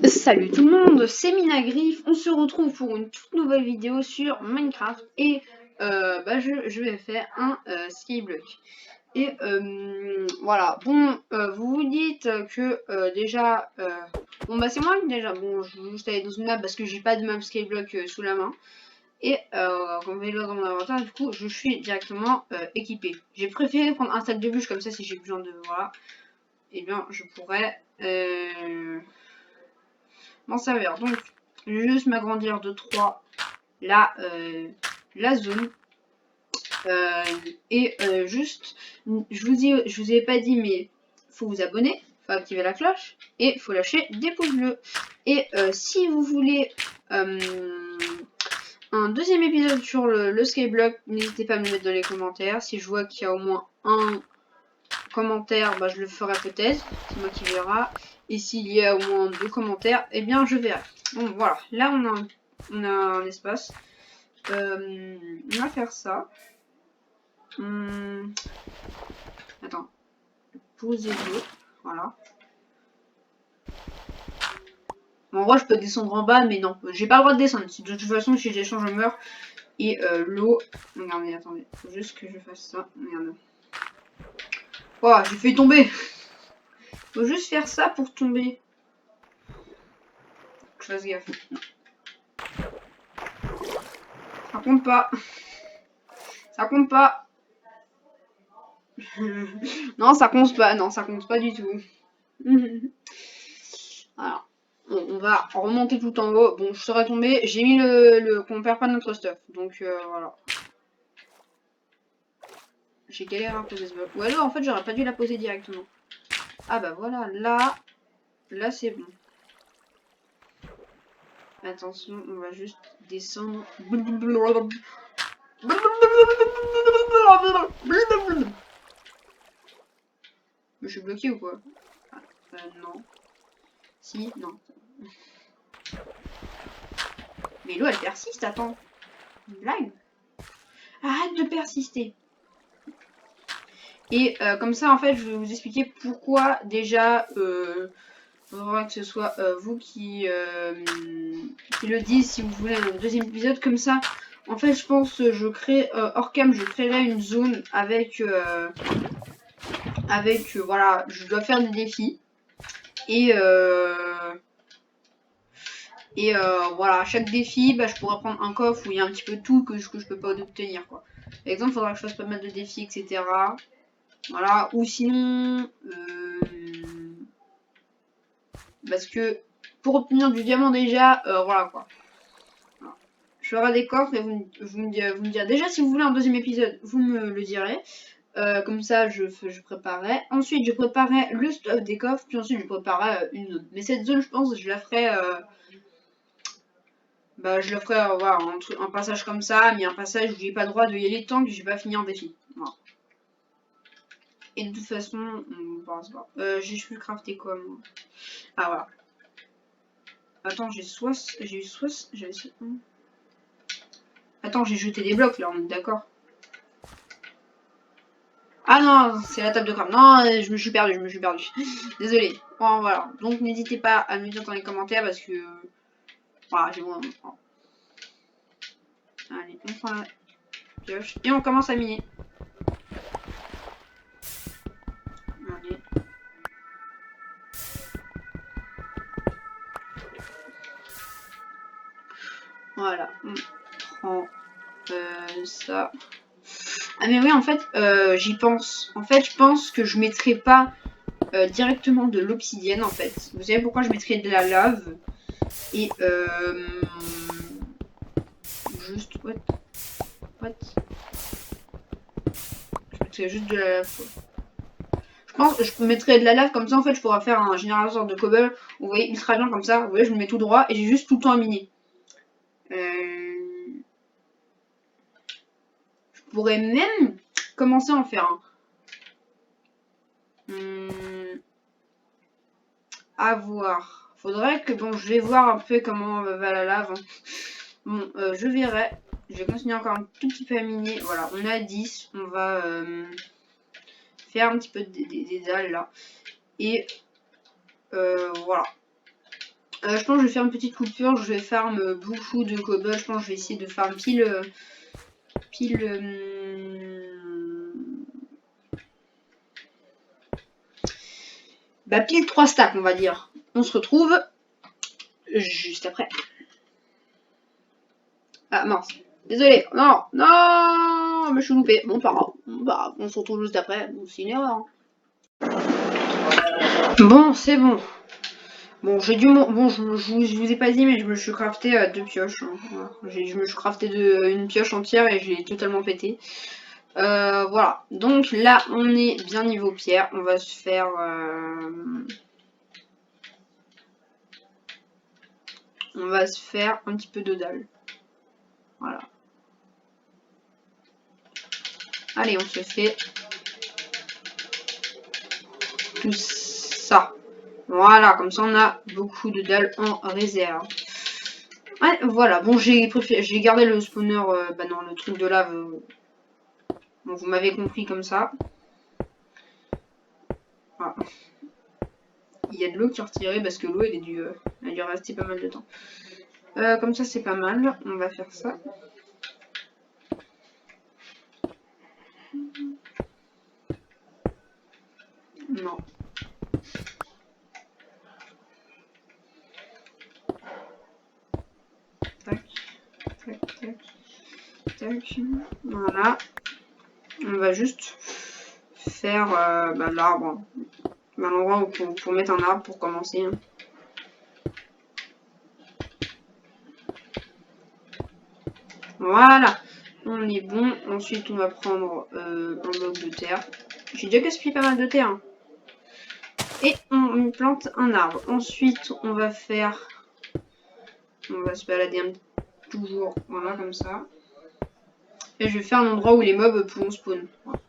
Salut tout le monde, c'est Minagriffe, on se retrouve pour une toute nouvelle vidéo sur Minecraft et je vais faire un skyblock. Et voilà, bon, vous vous dites que déjà, bon bah c'est moi déjà, bon je vais juste aller dans une map parce que j'ai pas de map skyblock sous la main. Et quand vous allez dans mon inventaire, du coup je suis directement équipé. J'ai préféré prendre un sac de bûches comme ça si j'ai besoin de, voilà, et bien je pourrais m'en servir. Donc, je vais juste m'agrandir de 3 la zone. Juste, je vous ai pas dit, mais faut vous abonner, faut activer la cloche et faut lâcher des pouces bleus. Et si vous voulez un deuxième épisode sur le skyblock, n'hésitez pas à me le mettre dans les commentaires. Si je vois qu'il y a au moins un commentaire, bah, je le ferai peut-être, c'est moi qui verra. Et s'il y a au moins 2 commentaires, eh bien je verrai. Bon voilà, là on a un espace. On va faire ça. Attends, poser l'eau, voilà. Bon, en vrai je peux descendre en bas, mais non, j'ai pas le droit de descendre. De toute façon si j'échange je meurs. Et l'eau, regardez, attendez, faut juste que je fasse ça. Regardez. Oh, j'ai fait tomber. Faut juste faire ça pour tomber. Faut que je fasse gaffe. Ça compte pas. Ça compte pas. Non, ça compte pas. Non, ça compte pas du tout. Alors, on va remonter tout en haut. Bon, je serais tombé. J'ai mis qu'on perd pas notre stuff. Donc, voilà. J'ai galéré à poser ce bloc. Ou alors, en fait, j'aurais pas dû la poser directement. Ah bah voilà, là c'est bon. Attention, on va juste descendre. Je suis bloqué ou quoi? Non. Si, non. Mais l'eau elle persiste, attends. Une blague? Arrête de persister. Et comme ça en fait je vais vous expliquer pourquoi déjà faudra que ce soit vous qui le dites si vous voulez un deuxième épisode. Comme ça en fait je pense je crée hors cam, je créerai une zone avec voilà, je dois faire des défis et voilà, à chaque défi, bah, je pourrais prendre un coffre où il y a un petit peu de tout que je peux pas obtenir, quoi. Par exemple, il faudra que je fasse pas mal de défis, etc. Voilà, ou sinon, parce que pour obtenir du diamant déjà, voilà quoi. Voilà. Je ferai des coffres et vous me direz. Déjà, si vous voulez un deuxième épisode, vous me le direz. Comme ça, je préparerai. Ensuite, je préparerai le stuff des coffres, puis ensuite, je préparerai une zone. Mais cette zone, je pense, je la ferai. Bah, je le ferai, voilà, un passage comme ça, mais un passage où j'ai pas le droit de y aller tant que j'ai pas fini un défi. Voilà. Et de toute façon, j'ai pu crafter quoi, moi? Ah, voilà. Attends, Attends, j'ai jeté des blocs, là, on est d'accord. Ah non, c'est la table de craft. Non, je me suis perdu, Désolé. Bon, voilà. Donc, n'hésitez pas à me dire dans les commentaires parce que... Voilà, j'ai moins... Allez, on prend la pioche et on commence à miner. Allez. Voilà, on prend ça. Ah mais oui, en fait, j'y pense. En fait, je pense que je mettrai pas directement de l'obsidienne, en fait. Vous savez pourquoi je mettrai de la lave et juste what je mettrai juste de la lave. Je pense que je mettrai de la lave comme ça. En fait, je pourrais faire un générateur de cobble. Vous voyez, ultra bien comme ça. Vous voyez, je me mets tout droit et j'ai juste tout le temps à miner. Je pourrais même commencer à en faire un. À voir. Faudrait que, bon, je vais voir un peu comment va la lave. Hein. Bon, je verrai. Je vais continuer encore un tout petit peu à miner. Voilà, on est à 10. On va faire un petit peu des dalles là. Et voilà. Je pense que je vais faire une petite coupure. Je vais farm beaucoup de cobble. Je pense que je vais essayer de farm pile pile 3 stacks, on va dire. On se retrouve juste après. Ah mince. Désolé. Non, non, mais je suis loupé. Bon, pas grave. Bah, on se retrouve juste après. Bon, c'est une erreur. Bon, c'est bon. Bon, j'ai dû... Bon, je vous ai pas dit, mais je me suis crafté 2 pioches. Hein. Voilà. Je me suis crafté une pioche entière et j'ai totalement pété. Voilà. Donc là, on est bien niveau pierre. On va se faire... On va se faire un petit peu de dalle. Voilà. Allez, on se fait tout ça. Voilà, comme ça on a beaucoup de dalles en réserve. Ouais, voilà. Bon, j'ai gardé le spawner, bah non, le truc de lave. Bon, vous m'avez compris comme ça. Voilà. Il y a de l'eau qui est retirée parce que l'eau elle a dû rester pas mal de temps. Comme ça c'est pas mal. On va faire ça. Non. Tac, tac, tac, tac. Voilà. On va juste faire l'arbre. L'endroit pour mettre un arbre pour commencer. Hein. Voilà. On est bon. Ensuite, on va prendre un bloc de terre. J'ai déjà gaspillé pas mal de terre. Hein. Et on plante un arbre. Ensuite, on va faire... On va se balader toujours, voilà, comme ça. Et je vais faire un endroit où les mobs pourront spawn. Voilà.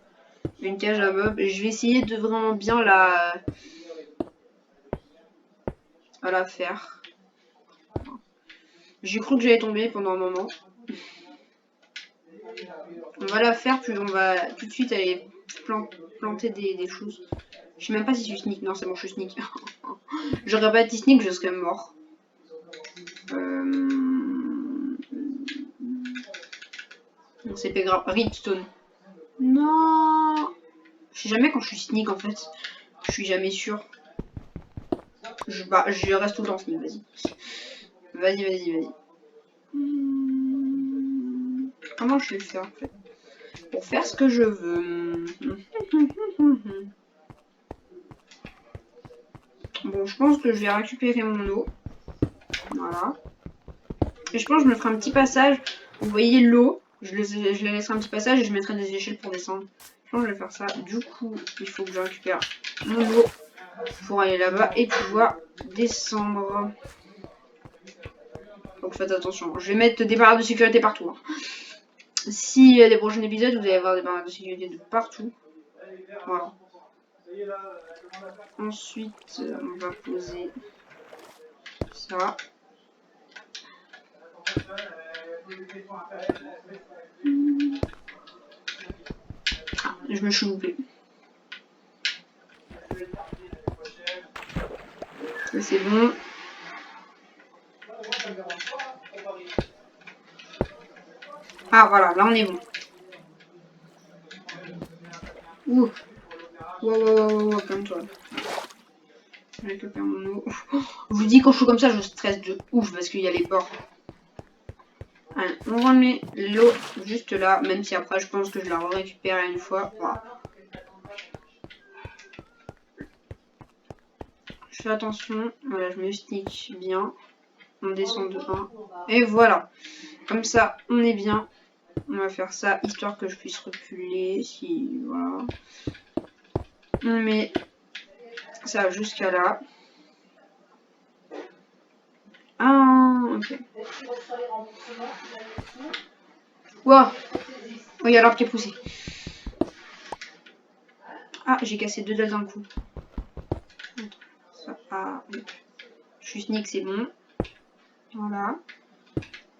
Une cage à mobs. Et je vais essayer de vraiment bien la faire. J'ai cru que j'allais tomber pendant un moment. On va la faire, puis on va tout de suite aller planter des choses. Je sais même pas si je suis sneak. Non, c'est bon, je suis sneak. J'aurais pas été sneak, je serais mort. Non, c'est pas grave. Redstone. Non. Je sais jamais quand je suis sneak en fait. Je suis jamais sûr. Je reste tout le temps sneak, vas-y. Vas-y. Comment je vais faire en fait? Pour faire ce que je veux. Bon, je pense que je vais récupérer mon eau. Voilà. Et je pense que je me ferai un petit passage. Vous voyez l'eau. Je la laisserai un petit passage et je mettrai des échelles pour descendre. Je pense que je vais faire ça. Du coup, il faut que je récupère mon eau pour aller là-bas et pouvoir descendre. Donc faites attention. Je vais mettre des barrières de sécurité partout. Hein. Si des prochains épisodes, vous allez avoir des barrières de sécurité de partout. Voilà. Ensuite, on va poser ça. Ah, je me suis loupé. Ça c'est bon. Ah voilà, là on est bon. Ouh. Wow, calme-toi. Je récupère mon eau. Je vous dis, quand je suis comme ça, je stresse de ouf parce qu'il y a les bords. Allez, on remet l'eau juste là, même si après je pense que je la récupère une fois. Voilà. Je fais attention. Voilà, je me stick bien. On descend de 1. Et voilà. Comme ça, on est bien. On va faire ça, histoire que je puisse reculer. Si, voilà. On met ça jusqu'à là. Ah, ok. Wow. Oh, il y a l'arbre qui est poussé. Ah, j'ai cassé 2 dalles d'un coup. Ça, ah, je suis sneak, c'est bon. Voilà.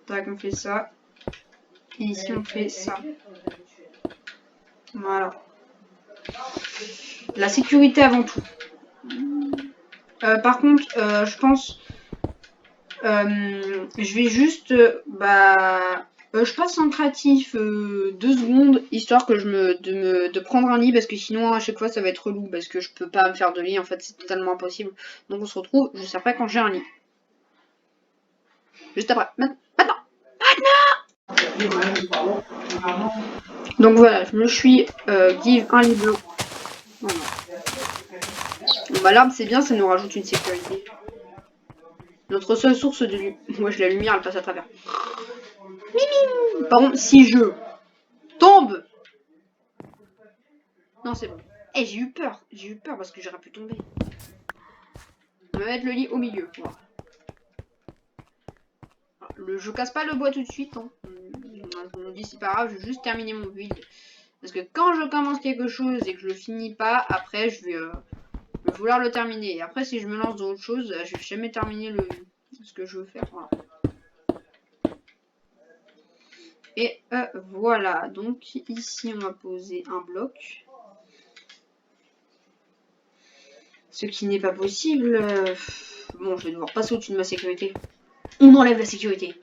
Tac, on fait ça. Et ici, on fait ça. Voilà. La sécurité avant tout. Par contre, je pense je vais juste, je passe en créatif 2 secondes, histoire que de prendre un lit, parce que sinon à chaque fois ça va être relou, parce que je peux pas me faire de lit, en fait c'est totalement impossible. Donc on se retrouve juste après quand j'ai un lit. Juste après. Maintenant. Donc voilà, je me suis give un lit blanc. Voilà. Bon bah l'arbre c'est bien, ça nous rajoute une sécurité. Notre seule source de lumière. Moi la lumière elle passe à travers. Par contre, si je tombe. Non, c'est bon. Eh, j'ai eu peur. J'ai eu peur parce que j'aurais pu tomber. On va mettre le lit au milieu. Voilà. Je casse pas le bois tout de suite. Hein. On me dit c'est pas grave, je vais juste terminer mon build. Parce que quand je commence quelque chose et que je le finis pas, après je vais vouloir le terminer. Et après si je me lance dans autre chose, je vais jamais terminer ce que je veux faire. Voilà. Et voilà. Donc ici on va poser un bloc. Ce qui n'est pas possible. Bon, je vais devoir passer au-dessus de ma sécurité. On enlève la sécurité.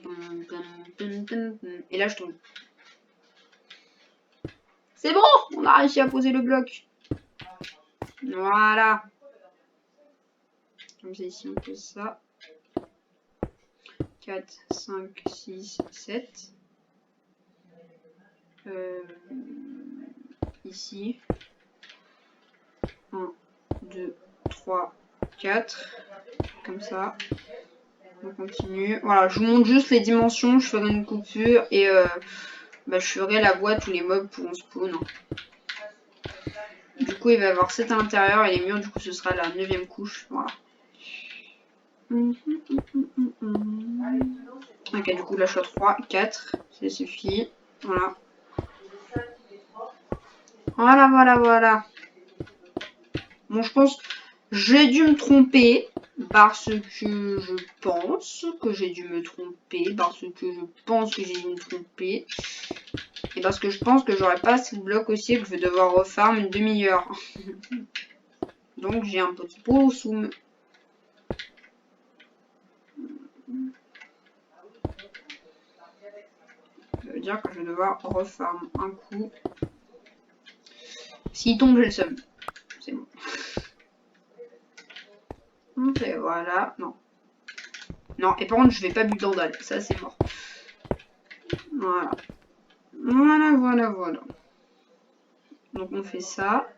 Et là, je tombe. C'est bon, on a réussi à poser le bloc. Voilà. Comme ça, ici, on pose ça. 4, 5, 6, 7. Ici. 1, 2, 3, 4. Comme ça. On continue. Voilà, je vous montre juste les dimensions. Je ferai une coupure et je ferai la boîte où les mobs pourront spawn. Du coup, il va y avoir 7 à l'intérieur et les murs, du coup, ce sera la 9ème couche. Voilà. Ok, du coup, là, je suis à 3, 4. Ça suffit. Voilà. Voilà. Bon, je pense j'ai dû me tromper parce que je pense que j'ai dû me tromper. Parce que je pense que j'ai dû me tromper. Et parce que je pense que j'aurai pas assez de blocs aussi et que je vais devoir refarm une demi-heure. Donc, j'ai un petit pot sous. Ça veut dire que je vais devoir refarm un coup. S'il tombe, j'ai le seum. C'est bon. Ok, voilà. Non. Non, et par contre, je vais pas buter Dandal. Ça, c'est mort. Voilà. Voilà. Donc, on fait ça.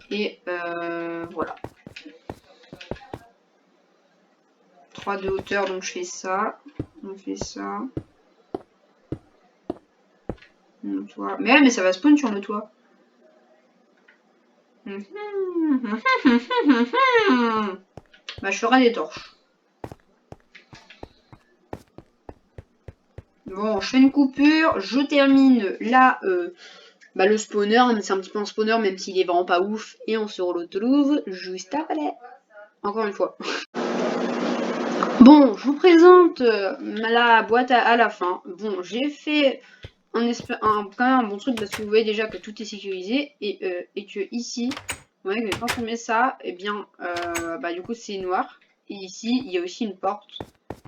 Et voilà. 3 de hauteur, donc je fais ça. On fait ça. Le toit. Mais ça va spawn sur le toit. Bah, je ferai des torches. Bon, je fais une coupure. Je termine là le spawner. C'est un petit peu un spawner, même s'il est vraiment pas ouf. Et on se retrouve juste après. Encore une fois. Bon, je vous présente la boîte à la fin. Bon, j'ai fait quand même un bon truc parce que vous voyez déjà que tout est sécurisé et que ici, vous voyez que quand on met ça, et bien, du coup c'est noir. Et ici, il y a aussi une porte.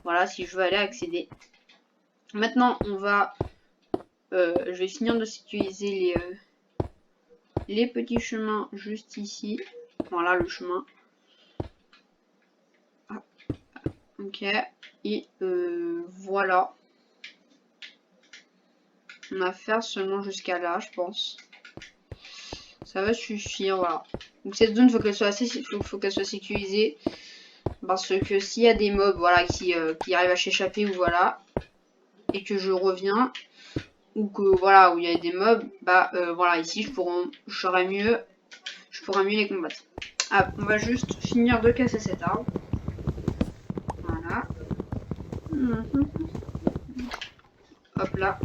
Voilà, si je veux aller accéder. Maintenant, je vais finir de sécuriser les petits chemins juste ici. Voilà le chemin. Ah. Ok. Et voilà. On va faire seulement jusqu'à là, je pense. Ça va suffire, voilà. Donc cette zone, faut qu'elle soit sécurisée. Parce que s'il y a des mobs, voilà, qui arrivent à s'échapper ou voilà, et que je reviens, ou que voilà, où il y a des mobs, voilà, ici je pourrais mieux les combattre. Ah, on va juste finir de casser cet arbre. Voilà. Hop là.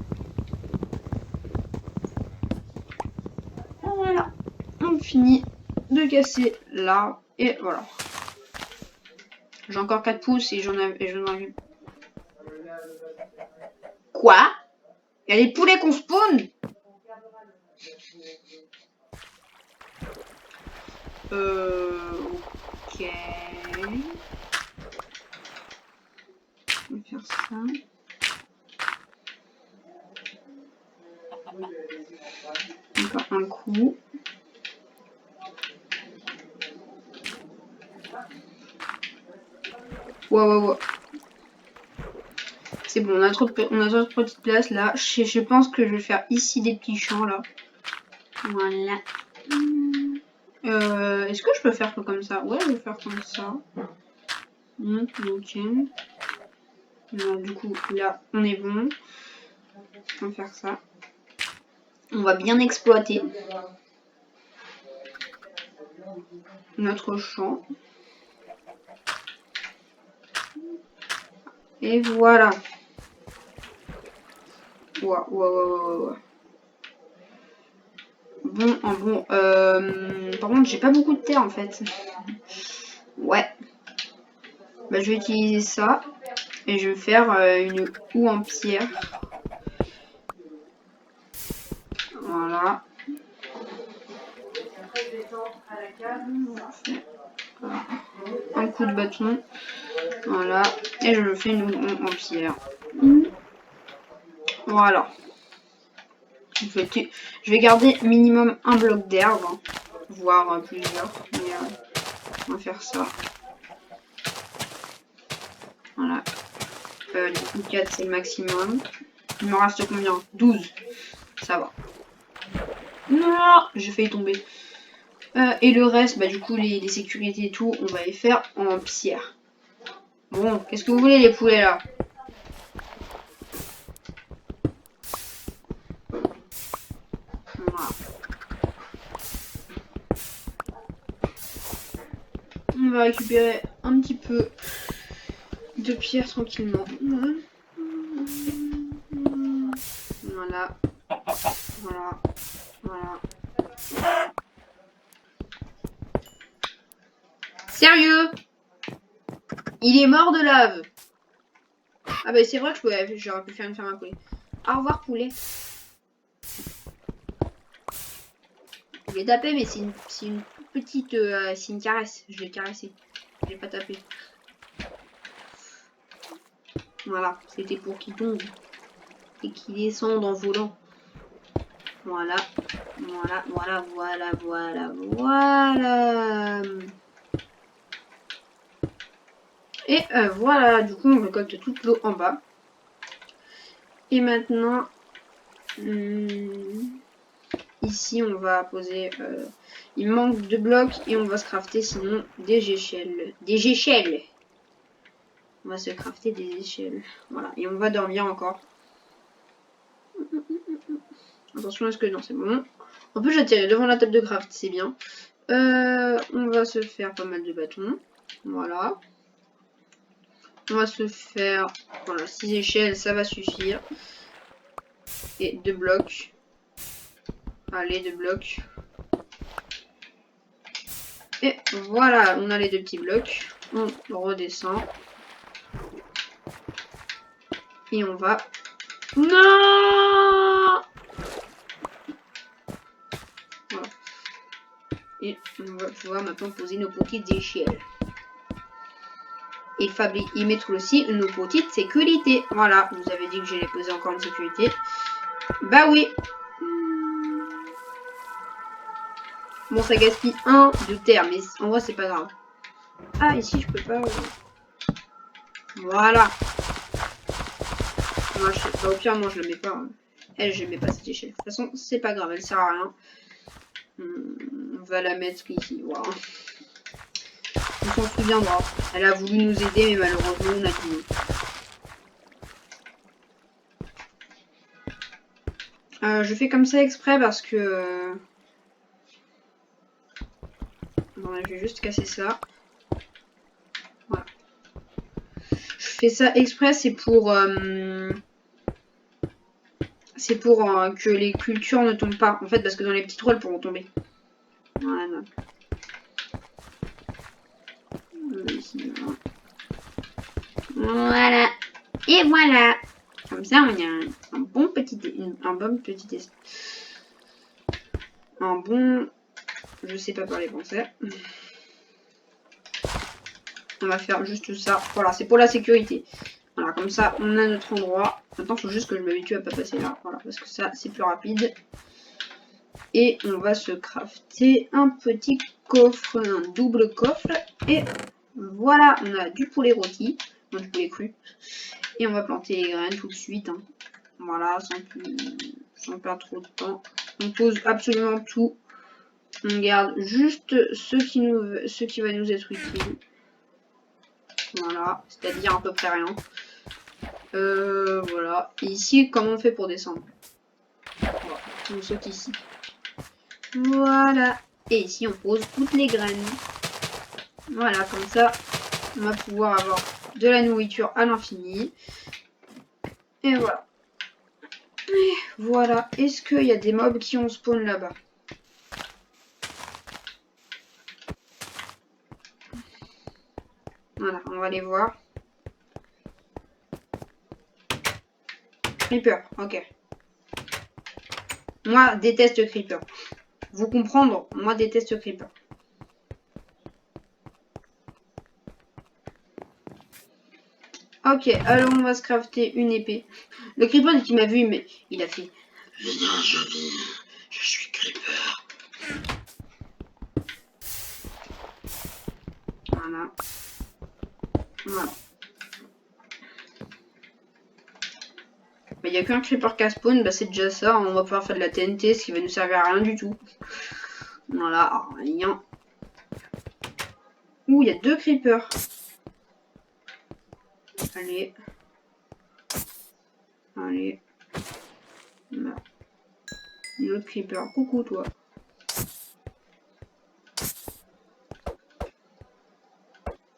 Voilà. On finit de casser l'arbre. Et voilà. J'ai encore 4 pouces et j'en ai... Quoi? Il y a des poulets qu'on spawn? Ok. faire ça. Encore un coup. Ouais. C'est bon, on a trop de petite place là. Je pense que je vais faire ici des petits champs là. Voilà. Est-ce que je peux faire comme ça? Ouais, je vais faire comme ça. Ok. Non, du coup, là, on est bon. On va faire ça. On va bien exploiter notre champ. Et voilà. Ouais. Bon. Par contre, j'ai pas beaucoup de terre en fait. Ouais. Bah, je vais utiliser ça. Et je vais faire une houe en pierre. Voilà. Un coup de bâton. Voilà. Et je fais une houe en pierre. Voilà. Je vais garder minimum un bloc d'herbe, hein, voire plusieurs. Mais on va faire ça. Voilà. Du coup, 4 c'est le maximum. Il me reste combien? 12. Ça va. Non, j'ai failli tomber. Et le reste, bah, du coup, les sécurités et tout, on va les faire en pierre. Bon, qu'est-ce que vous voulez, les poulets, là? Voilà. On va récupérer un petit peu de pierre tranquillement. Voilà. Sérieux? Il est mort de lave. Ah bah c'est vrai que j'aurais pu faire une ferme à poulet. Au revoir poulet. Je l'ai tapé mais c'est une petite... c'est une caresse. Je l'ai caressé. Je l'ai pas tapé. Voilà. C'était pour qu'il tombe. Et qu'il descende en volant. Voilà. Et voilà, du coup on récolte toute l'eau en bas. Et maintenant, ici on va poser... il manque 2 blocs et on va se crafter sinon des échelles. Des échelles. On va se crafter des échelles. Voilà, et on va dormir encore. Attention à ce que... Non, c'est bon. En plus j'atterris devant la table de craft, c'est bien. On va se faire pas mal de bâtons. Voilà. On va se faire... Voilà, 6 échelles, ça va suffire. Et 2 blocs. Allez, 2 blocs. Et voilà, on a les 2 petits blocs. On redescend. Et on va... Non! Voilà. Et on va pouvoir maintenant poser nos petites échelles. Et mettre aussi nos petites sécurités. Voilà, vous avez dit que j'allais poser encore une sécurité. Bah oui. Bon, ça gaspille 1 de terre, mais en vrai, c'est pas grave. Ah, ici, je peux pas... Voilà. Moi, au pire, moi, je le mets pas. Hein. Elle, je mets pas cette échelle. De toute façon, c'est pas grave, elle sert à rien. On va la mettre ici. Voilà. On s'en souviendra. Elle a voulu nous aider, mais malheureusement, on a dit non. Je fais comme ça exprès parce que... Bon, je vais juste casser ça. Voilà. Je fais ça exprès, c'est pour... que les cultures ne tombent pas. En fait, parce que dans les petits trous, elles pourront tomber. Voilà. Voilà. Et voilà. Comme ça, on a un bon petit... Je sais pas parler français. On va faire juste ça. Voilà, c'est pour la sécurité. Voilà, comme ça, on a notre endroit. Maintenant, il faut juste que je m'habitue à pas passer là. Voilà, parce que ça, c'est plus rapide. Et on va se crafter un petit coffre, un double coffre. Et voilà, on a du poulet rôti, du poulet cru. Et on va planter les graines tout de suite. Hein. Voilà, sans perdre trop de temps. On pose absolument tout. On garde juste ce qui va nous être utile. Voilà, c'est-à-dire à peu près rien. Voilà. Et ici, comment on fait pour descendre? Voilà, on saute ici. Voilà. Et ici, on pose toutes les graines. Voilà, comme ça, on va pouvoir avoir de la nourriture à l'infini. Et voilà. Et voilà. Est-ce qu'il y a des mobs qui ont spawn là-bas? Voilà, on va les voir. Creeper, ok. Moi, déteste Creeper. Vous comprendre, moi, déteste Creeper. Ok, alors on va se crafter une épée. Le Creeper, qui m'a vu, mais il a fait... Je suis Creeper. Voilà. Voilà. Il n'y a qu'un creeper qui spawn, bah c'est déjà ça, on va pouvoir faire de la TNT, ce qui va nous servir à rien du tout. Voilà, rien. Ouh, il y a 2 creepers. Allez. Allez. Là. Un autre creeper. Coucou toi.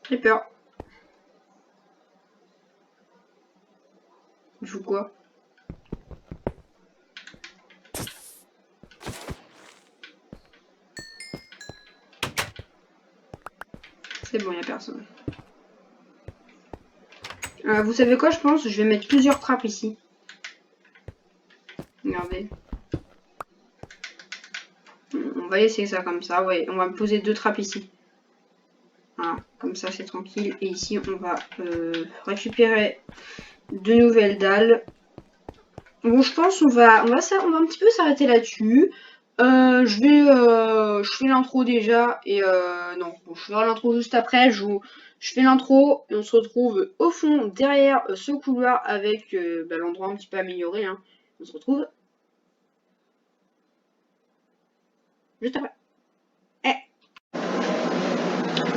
Creeper. Il faut quoi? C'est bon, il n'y a personne. Vous savez quoi, je pense? Je vais mettre plusieurs trappes ici. Regardez. On va laisser ça comme ça, ouais. On va me poser 2 trappes ici. Voilà, comme ça c'est tranquille. Et ici, on va récupérer de nouvelles dalles. Bon, je pense on va un petit peu s'arrêter là-dessus. Je fais l'intro déjà et non, bon, je ferai l'intro juste après. Je fais l'intro et on se retrouve au fond derrière ce couloir avec l'endroit un petit peu amélioré. Hein. On se retrouve juste après.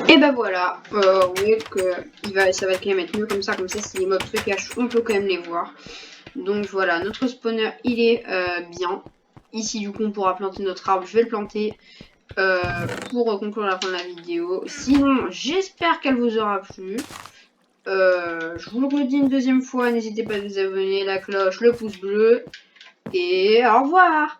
Et bah voilà, vous voyez que ça va quand même être mieux comme ça si les mobs se cachent, on peut quand même les voir. Donc voilà, notre spawner il est bien. Ici du coup on pourra planter notre arbre, je vais le planter pour conclure la fin de la vidéo. Sinon j'espère qu'elle vous aura plu. Je vous le redis une deuxième fois, n'hésitez pas à vous abonner, la cloche, le pouce bleu. Et au revoir!